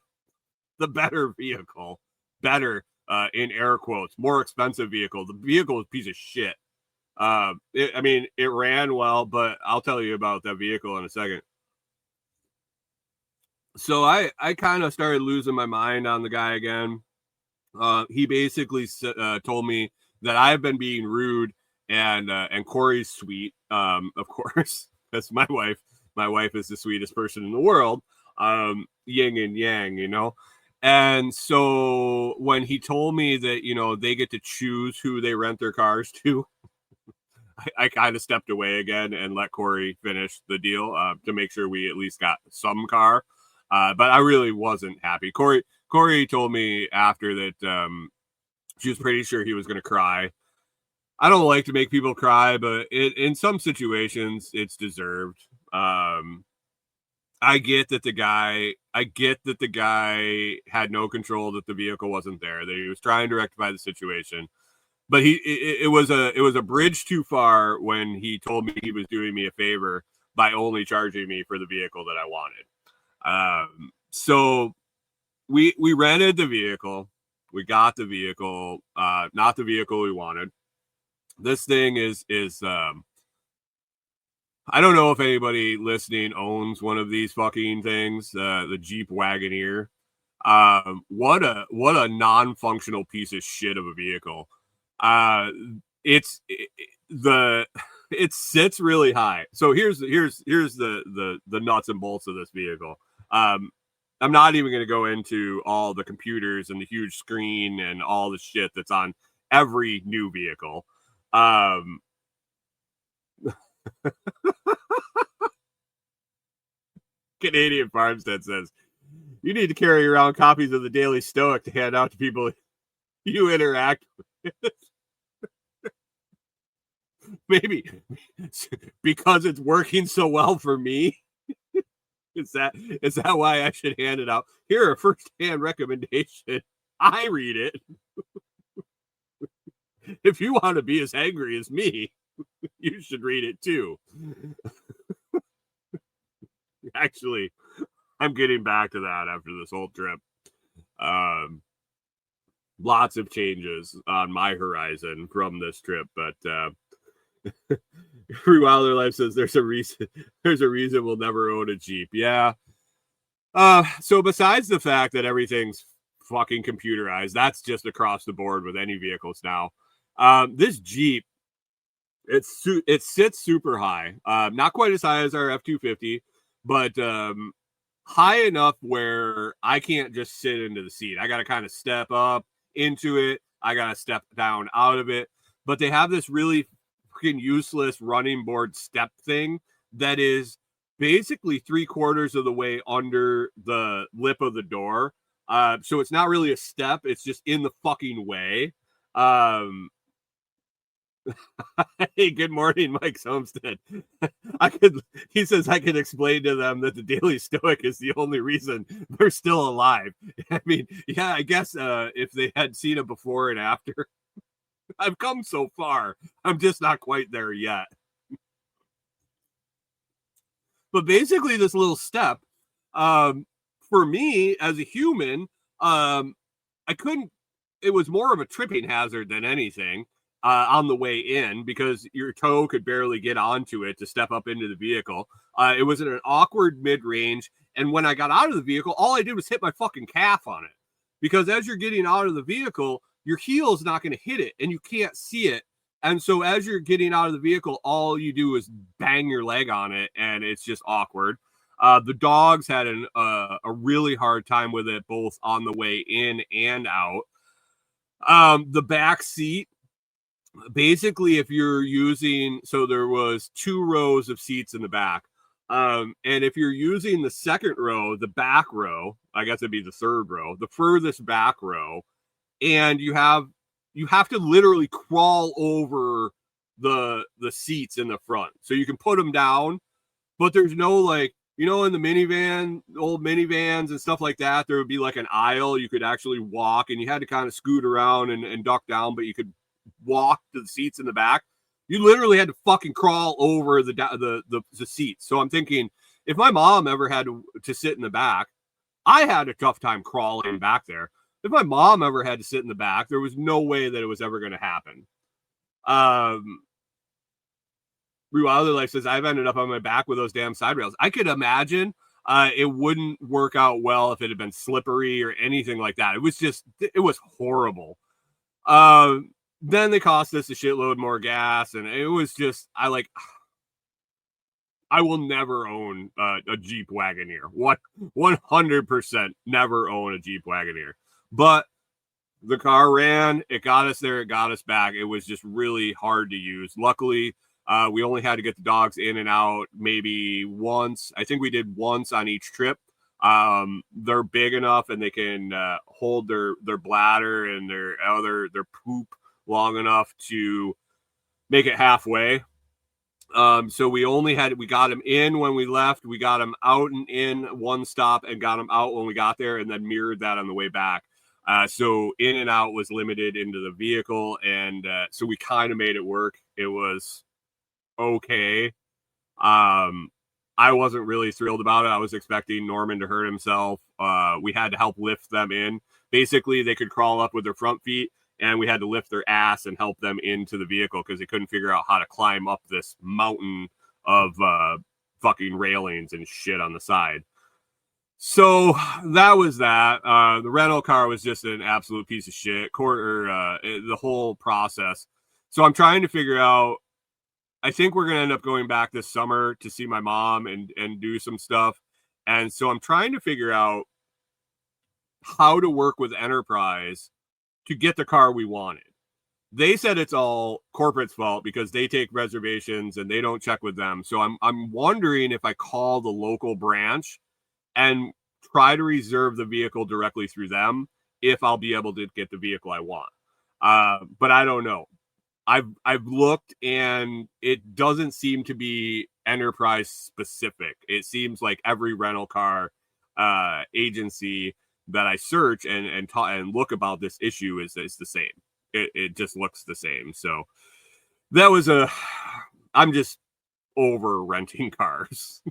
better vehicle. Better, in air quotes, more expensive vehicle. The vehicle is a piece of shit. It ran well, but I'll tell you about that vehicle in a second. So I kind of started losing my mind on the guy again. He basically told me that I've been being rude, and Corey's sweet. Of course, that's my wife. My wife is the sweetest person in the world. Yin and yang, And so when he told me that, they get to choose who they rent their cars to, I kind of stepped away again and let Corey finish the deal to make sure we at least got some car. But I really wasn't happy. Corey told me after that she was pretty sure he was going to cry. I don't like to make people cry, but in some situations, it's deserved. I get that the guy I get that the guy had no control, that the vehicle wasn't there, that he was trying to rectify the situation. But it was a bridge too far when he told me he was doing me a favor by only charging me for the vehicle that I wanted. So we rented the vehicle. We got the vehicle, not the vehicle we wanted. This thing is I don't know if anybody listening owns one of these fucking things, the Jeep Wagoneer. What a non-functional piece of shit of a vehicle. It sits really high. So here's the nuts and bolts of this vehicle. I'm not even going to go into all the computers and the huge screen and all the shit that's on every new vehicle. Canadian Farmstead says, you need to carry around copies of the Daily Stoic to hand out to people you interact with. Maybe because it's working so well for me. Is that why I should hand it out? Here, a first-hand recommendation. I read it. If you want to be as angry as me, you should read it too. Actually, I'm getting back to that after this whole trip. Lots of changes on my horizon from this trip, but Free Wilder Life says there's a reason we'll never own a Jeep. Yeah. So besides the fact that everything's fucking computerized, that's just across the board with any vehicles now. This Jeep, it sits super high. Not quite as high as our F-250, but high enough where I can't just sit into the seat. I got to kind of step up into it. I got to step down out of it. But they have this really freaking useless running board step thing that is basically 3/4 of the way under the lip of the door. So it's not really a step. It's just in the fucking way. Hey, good morning, Mike Homestead. He says I could explain to them that the Daily Stoic is the only reason they're still alive. I mean, yeah, I guess if they had seen it before and after. I've come so far. I'm just not quite there yet. But basically, this little step, for me as a human, I couldn't. It was more of a tripping hazard than anything. On the way in, because your toe could barely get onto it to step up into the vehicle. It was in an awkward mid-range, and when I got out of the vehicle, all I did was hit my fucking calf on it. Because as you're getting out of the vehicle, your heel is not going to hit it, and you can't see it. And so as you're getting out of the vehicle, all you do is bang your leg on it, and it's just awkward. The dogs had a really hard time with it, both on the way in and out. The back seat, basically, if you're using, so there was 2 rows of seats in the back. And if you're using the second row, the back row, I guess it'd be the third row, the furthest back row, and you have to literally crawl over the seats in the front. So you can put them down, but there's no, like, in the old minivans and stuff like that, there would be like an aisle you could actually walk, and you had to kind of scoot around and duck down, but you could walk to the seats in the back. You literally had to fucking crawl over the seats. So I'm thinking, if my mom ever had to sit in the back, I had a tough time crawling back there. If my mom ever had to sit in the back, there was no way that it was ever going to happen. Wilder Life says, I've ended up on my back with those damn side rails. I could imagine it wouldn't work out well if it had been slippery or anything like that. It was horrible. Then they cost us a shitload more gas, and it was just, I will never own a Jeep Wagoneer. 100% never own a Jeep Wagoneer. But the car ran, it got us there, it got us back. It was just really hard to use. Luckily, we only had to get the dogs in and out maybe once. I think we did once on each trip. They're big enough, and they can hold their bladder and their poop long enough to make it halfway. So we got him in when we left. We got him out and in one stop and got him out when we got there, and then mirrored that on the way back. So in and out was limited into the vehicle. And so we kind of made it work. It was okay. I wasn't really thrilled about it. I was expecting Norman to hurt himself. We had to help lift them in. Basically, they could crawl up with their front feet, and we had to lift their ass and help them into the vehicle because they couldn't figure out how to climb up this mountain of fucking railings and shit on the side. So that was that. The rental car was just an absolute piece of shit. The whole process. So I'm trying to figure out. I think we're going to end up going back this summer to see my mom and do some stuff. And so I'm trying to figure out how to work with Enterprise to get the car we wanted. They said it's all corporate's fault because they take reservations and they don't check with them. So I'm wondering if I call the local branch and try to reserve the vehicle directly through them, if I'll be able to get the vehicle I want. But I don't know. I've looked and it doesn't seem to be Enterprise specific. It seems like every rental car agency that I search and look about this issue is the same. It just looks the same. So that was I'm just over renting cars,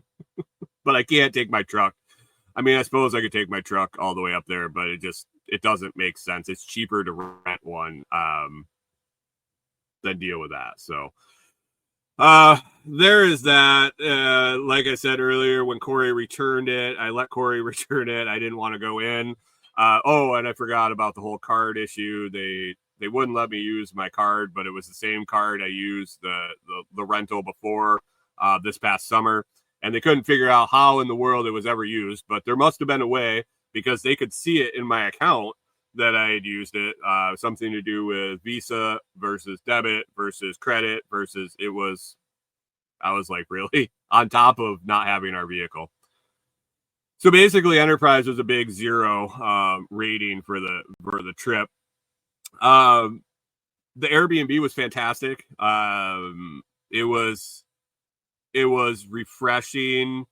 but I can't take my truck. I mean, I suppose I could take my truck all the way up there, but it doesn't make sense. It's cheaper to rent one than deal with that. So there is that. Like I said earlier, when Corey returned it, I let Corey return it. I didn't want to go in. And I forgot about the whole card issue. They wouldn't let me use my card, but it was the same card I used the rental before this past summer, and they couldn't figure out how in the world it was ever used. But there must have been a way because they could see it in my account that I had used it. Something to do with Visa versus debit versus credit versus I was like, really? On top of not having our vehicle. So basically, Enterprise was a big 0 rating for the trip. The Airbnb was fantastic. It was refreshing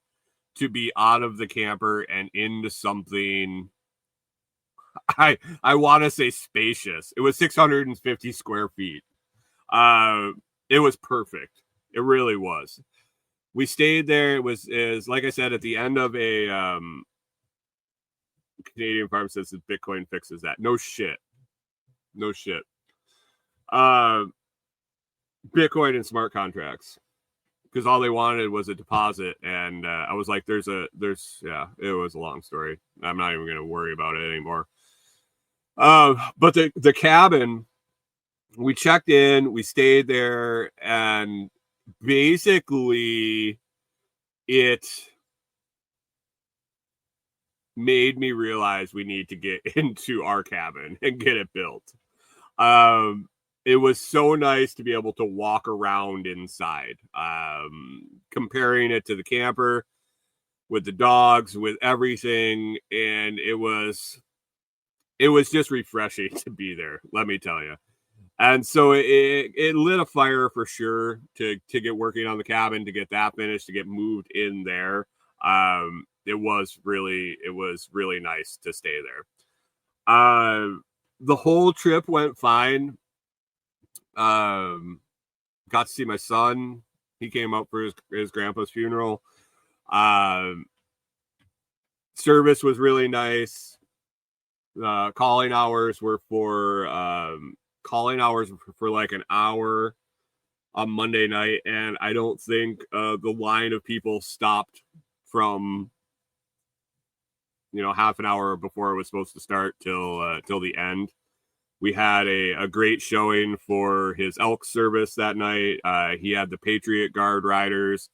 to be out of the camper and into something. I want to say spacious. It was 650 square feet. It was perfect. It really was. We stayed there. It was like I said, at the end of a Canadian Farm says that Bitcoin fixes that. No shit. Bitcoin and smart contracts, because all they wanted was a deposit, and I was like, it was a long story. I'm not even going to worry about it anymore. But the cabin, we checked in, we stayed there, and basically it made me realize we need to get into our cabin and get it built. It was so nice to be able to walk around inside, comparing it to the camper with the dogs, with everything. And it was just refreshing to be there, let me tell you. And so it lit a fire for sure to get working on the cabin, to get that finished, to get moved in there. It was really nice to stay there. The whole trip went fine. Got to see my son. He came up for his grandpa's funeral. Service was really nice. Calling hours were for like an hour on Monday night, and I don't think the line of people stopped from half an hour before it was supposed to start till the end. We had a great showing for his Elks service that night. He had the Patriot Guard riders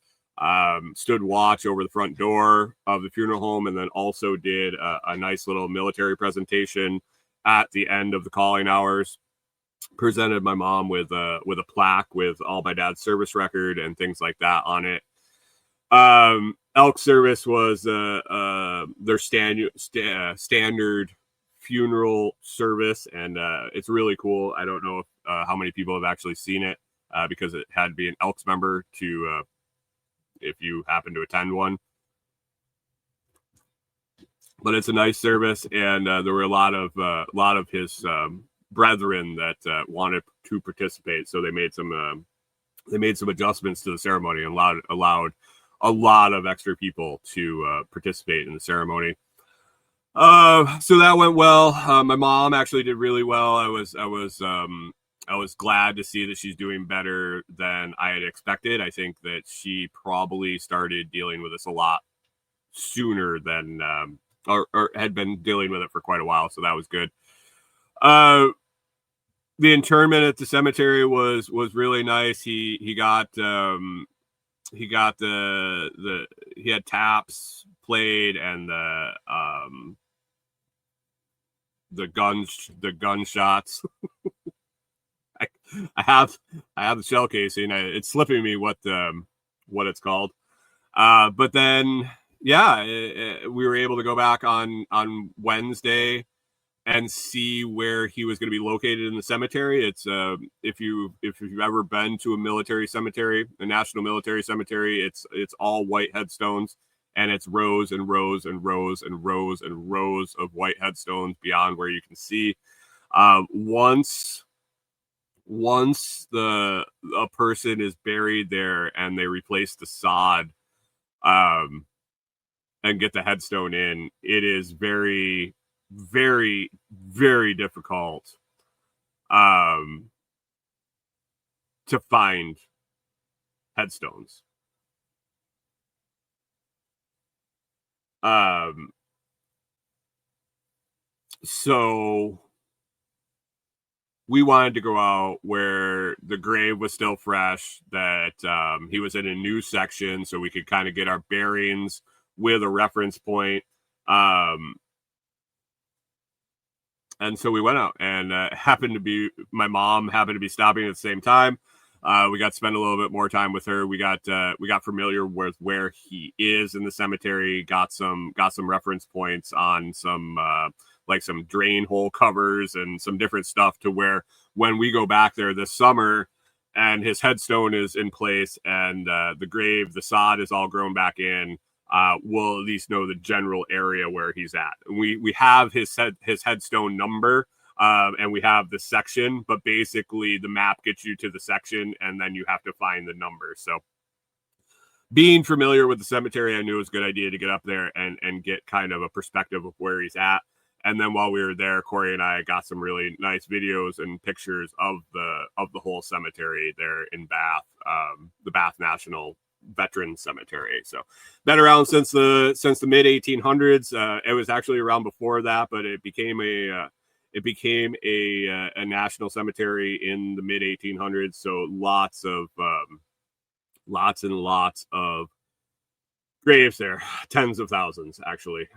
stood watch over the front door of the funeral home, and then also did a nice little military presentation at the end of the calling hours. Presented my mom with a plaque with all my dad's service record and things like that on it. Elk service was their standard funeral service, and it's really cool. I don't know how many people have actually seen it. because it had to be an Elks member to if you happen to attend one. But it's a nice service, and there were a lot of his brethren that wanted to participate, so they made some adjustments to the ceremony and allowed a lot of extra people to participate in the ceremony. So that went well. My mom actually did really well. I was glad to see that she's doing better than I had expected. I think that she probably started dealing with this a lot sooner than or had been dealing with it for quite a while, so that was good. The internment at the cemetery was really nice. He had taps played, and the gunshots. I have the shell casing. It's slipping me what it's called. But then, yeah, we were able to go back on Wednesday and see where he was going to be located in the cemetery. It's if you've ever been to a military cemetery, a national military cemetery, it's all white headstones, and it's rows and rows and rows and rows and rows of white headstones beyond where you can see. Once a person is buried there and they replace the sod and get the headstone in, it is very, very, very difficult to find headstones. So we wanted to go out where the grave was still fresh, that he was in a new section, so we could kind of get our bearings with a reference point. And so we went out, and my mom happened to be stopping at the same time. We got to spend a little bit more time with her. We got familiar with where he is in the cemetery, got some reference points on some some drain hole covers and some different stuff, to where when we go back there this summer and his headstone is in place and the sod is all grown back in, we'll at least know the general area where he's at. We have his headstone number, and we have the section, but basically the map gets you to the section, and then you have to find the number. So being familiar with the cemetery, I knew it was a good idea to get up there and get kind of a perspective of where he's at. And then while we were there, Corey and I got some really nice videos and pictures of the whole cemetery there in Bath, the Bath National Veteran Cemetery. So been around since the mid 1800s. It was actually around before that, but it became a national cemetery in the mid 1800s. So lots and lots of graves there, tens of thousands actually.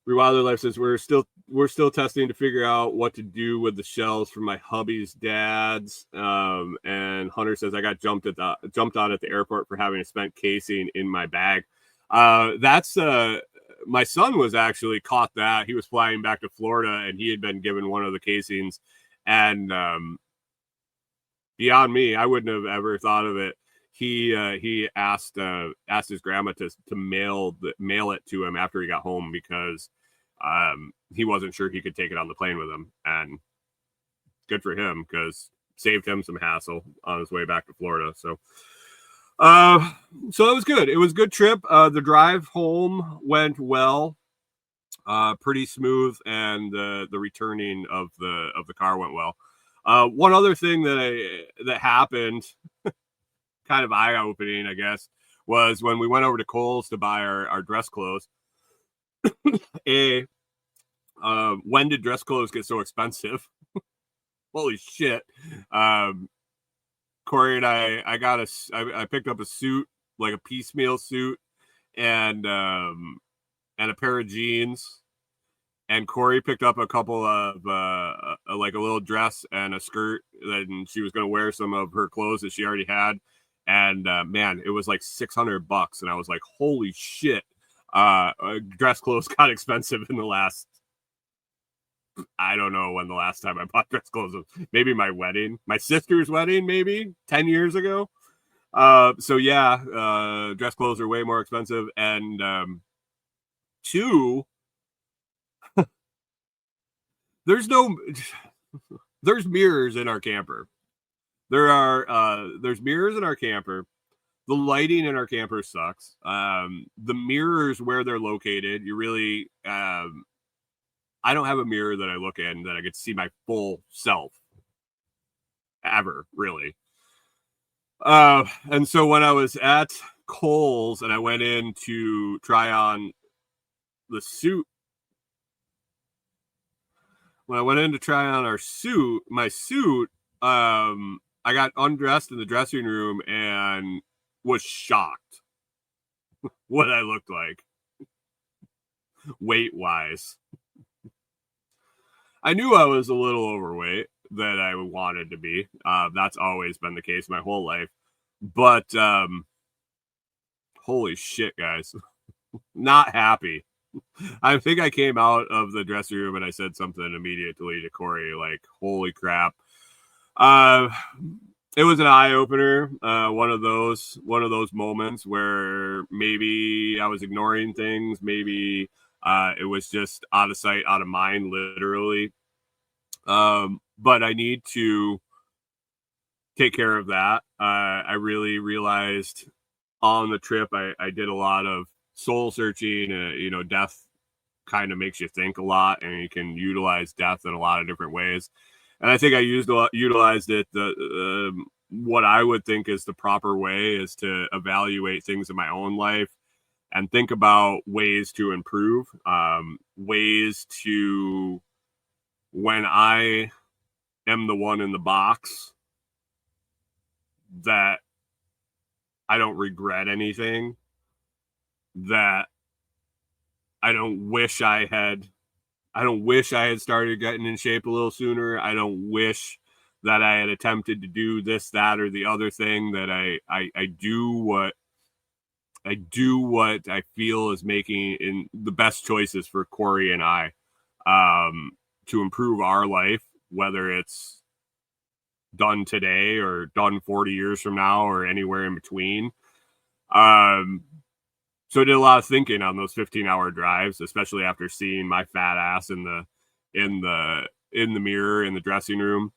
Rewilder Life says we're still testing to figure out what to do with the shells from my hubby's dad's. And Hunter says I got jumped on at the airport for having a spent casing in my bag. That's my son was actually caught that. He was flying back to Florida and he had been given one of the casings, and beyond me, I wouldn't have ever thought of it. He asked his grandma to mail it to him after he got home, because he wasn't sure he could take it on the plane with him, and good for him, because saved him some hassle on his way back to Florida. So it was good. It was a good trip. The drive home went well, pretty smooth, and the returning of the car went well. One other thing that happened, kind of eye-opening, I guess, was when we went over to Kohl's to buy our dress clothes. When did dress clothes get so expensive? Holy shit. Corey and I picked up a suit, like a piecemeal suit, and a pair of jeans. And Corey picked up a couple of like a little dress and a skirt, and she was going to wear some of her clothes that she already had. And man, it was like $600, and I was like, holy shit. Dress clothes got expensive in the last I don't know when the last time I bought dress clothes was. Maybe my wedding, my sister's wedding, maybe 10 years ago. So yeah, dress clothes are way more expensive. And two, there's no, there's mirrors in our camper. There's mirrors in our camper. The lighting in our camper sucks. The mirrors where they're located, you really, I don't have a mirror that I look in that I get to see my full self ever, really. And so when I was at Kohl's and I went in to try on the suit, when I went in to try on my suit, I got undressed in the dressing room and was shocked what I looked like weight wise. I knew I was a little overweight that I wanted to be. That's always been the case my whole life. But holy shit, guys. Not happy. I think I came out of the dressing room and I said something immediately to Corey, like, holy crap. It was an eye opener. One of those moments where maybe I was ignoring things. Maybe it was just out of sight, out of mind, literally. But I need to take care of that. I really realized on the trip, I did a lot of soul searching. Death kind of makes you think a lot, and you can utilize death in a lot of different ways. And I think I utilized it. What I would think is the proper way is to evaluate things in my own life and think about ways to improve, ways to, when I am the one in the box, that I don't regret anything, that I don't wish I had started getting in shape a little sooner. I don't wish that I had attempted to do this, that, or the other thing. That I do what I feel is making in the best choices for Corey and I, to improve our life, whether it's done today or done 40 years from now or anywhere in between. So I did a lot of thinking on those 15-hour drives, especially after seeing my fat ass in the mirror in the dressing room,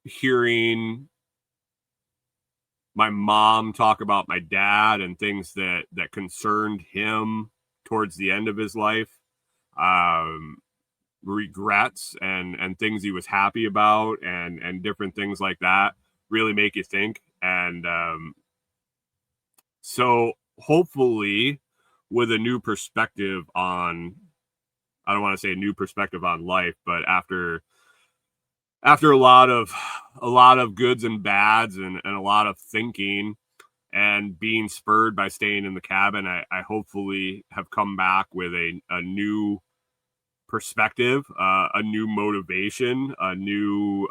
hearing my mom talk about my dad and things that concerned him towards the end of his life, regrets and things he was happy about, and different things like that really make you think. And so hopefully with a new perspective on, I don't want to say a new perspective on life, but after a lot of goods and bads and a lot of thinking and being spurred by staying in the cabin, I hopefully have come back with a new perspective, a new motivation, a new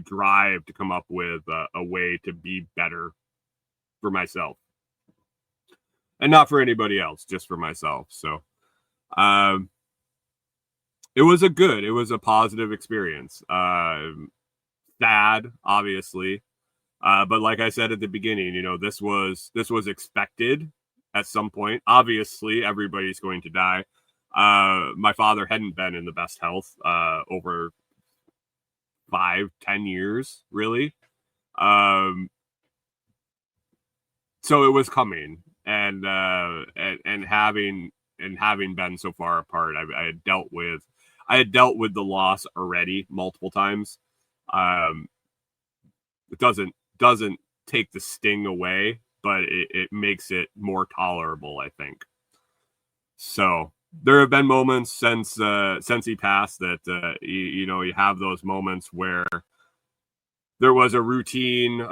drive to come up with a way to be better for myself, and not for anybody else, just for myself. So it was a positive experience. Sad, obviously, but like I said at the beginning, this was expected at some point. Obviously, everybody's going to die. My father hadn't been in the best health over 5-10 years, really. So it was coming, and having been so far apart, I had dealt with the loss already multiple times. It doesn't take the sting away, but it makes it more tolerable, I think. So there have been moments since he passed that you have those moments where there was a routine.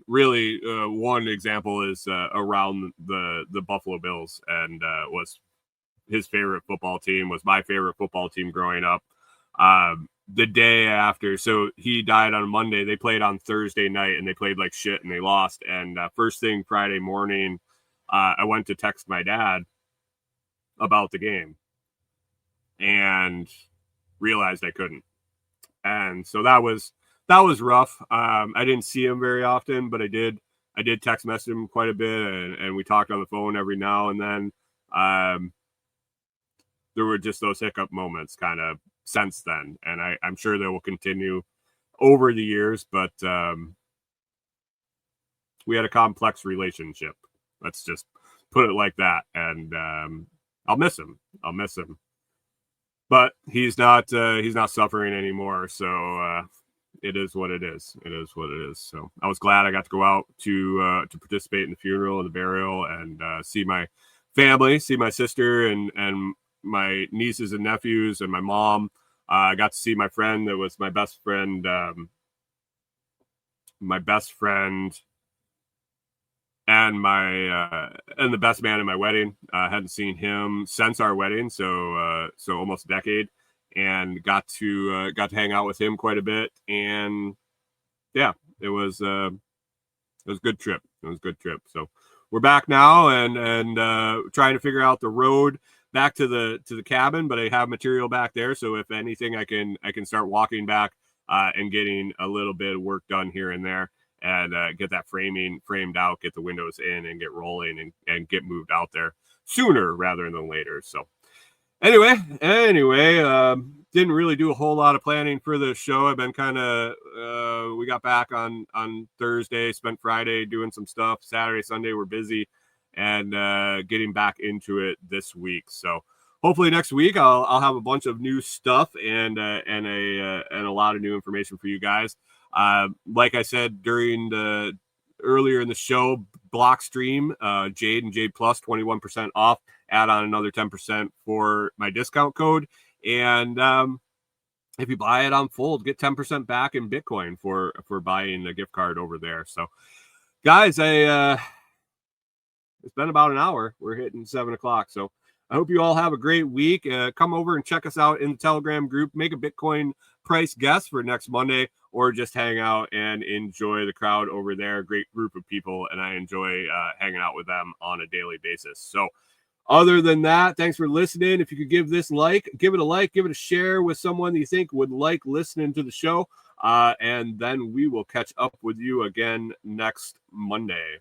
Really, one example is around the Buffalo Bills, and was his favorite football team, was my favorite football team growing up. The day after, so he died on a Monday. They played on Thursday night, and they played like shit, and they lost. And first thing Friday morning, I went to text my dad, about the game and realized I couldn't. And so that was rough. I didn't see him very often, but I did text message him quite a bit, and we talked on the phone every now and then. There were just those hiccup moments kind of since then, and I'm sure they will continue over the years, but we had a complex relationship. Let's just put it like that. And I'll miss him. But he's not suffering anymore. So it is what it is. So I was glad I got to go out to participate in the funeral and the burial and see my family, see my sister and my nieces and nephews and my mom. I got to see my friend that was my best friend and the best man in my wedding. Hadn't seen him since our wedding, so almost a decade, and got to hang out with him quite a bit. And yeah, it was a good trip. So we're back now and trying to figure out the road back to the cabin, but I have material back there, so if anything, I can start walking back and getting a little bit of work done here and there, and get that framed out, get the windows in, and get rolling and get moved out there sooner rather than later. So anyway, didn't really do a whole lot of planning for the show. I've been kind of we got back on Thursday, spent Friday doing some stuff. Saturday, Sunday we're busy, and getting back into it this week. So hopefully next week I'll have a bunch of new stuff and a lot of new information for you guys. Like I said earlier in the show, block stream, Jade and Jade Plus 21% off. Add on another 10% for my discount code, and if you buy it on Fold, get 10% back in Bitcoin for buying a gift card over there. So, guys, it's been about an hour. We're hitting 7:00, so I hope you all have a great week. Come over and check us out in the Telegram group. Make a Bitcoin price guess for next Monday, or just hang out and enjoy the crowd over there. Great group of people, and I enjoy hanging out with them on a daily basis. So other than that, thanks for listening. If you could give it a like, give it a share with someone you think would like listening to the show. And then we will catch up with you again next Monday.